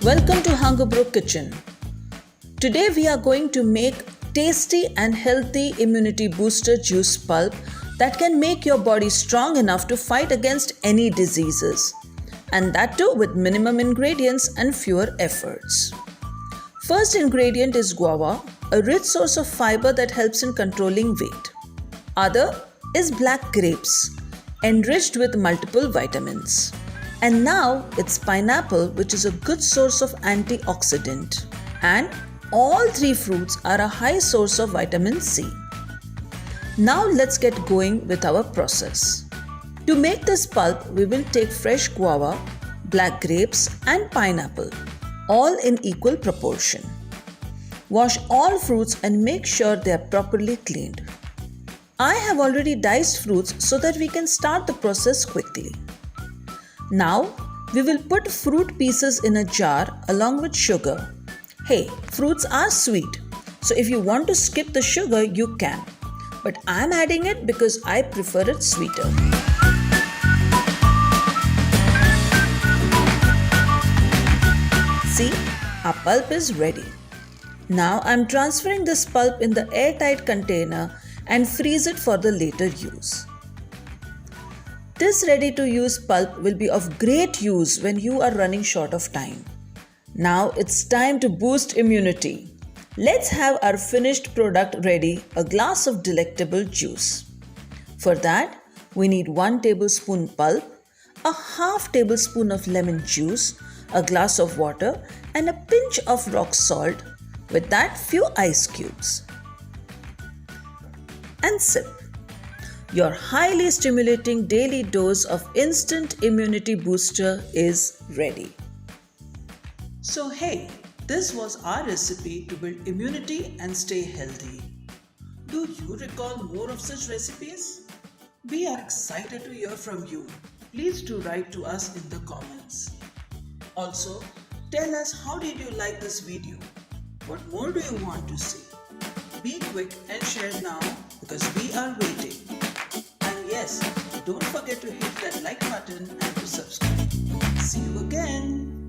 Welcome to Hungerbrook Kitchen. Today we are going to make tasty and healthy immunity booster juice pulp that can make your body strong enough to fight against any diseases, and that too with minimum ingredients and fewer efforts. First ingredient is guava, a rich source of fiber that helps in controlling weight. Other is black grapes, enriched with multiple vitamins. And now it's pineapple, which is a good source of antioxidant. And all three fruits are a high source of vitamin C. Now let's get going with our process. To make this pulp, we will take fresh guava, black grapes and pineapple, all in equal proportion. Wash all fruits and make sure they are properly cleaned. I have already diced fruits so that we can start the process quickly. Now, we will put fruit pieces in a jar along with sugar. Hey, fruits are sweet, so if you want to skip the sugar, you can. But I am adding it because I prefer it sweeter. See, our pulp is ready. Now I am transferring this pulp in the airtight container and freeze it for the later use. This ready-to-use pulp will be of great use when you are running short of time. Now it's time to boost immunity. Let's have our finished product ready, a glass of delectable juice. For that, we need 1 tablespoon pulp, a half tablespoon of lemon juice, a glass of water and a pinch of rock salt, with that few ice cubes. And sip. Your highly stimulating daily dose of instant immunity booster is ready. So hey, this was our recipe to build immunity and stay healthy. Do you recall more of such recipes? We are excited to hear from you. Please do write to us in the comments. Also, tell us how did you like this video? What more do you want to see? Be quick and share now because we are waiting. Yes, don't forget to hit that like button and to subscribe. See you again.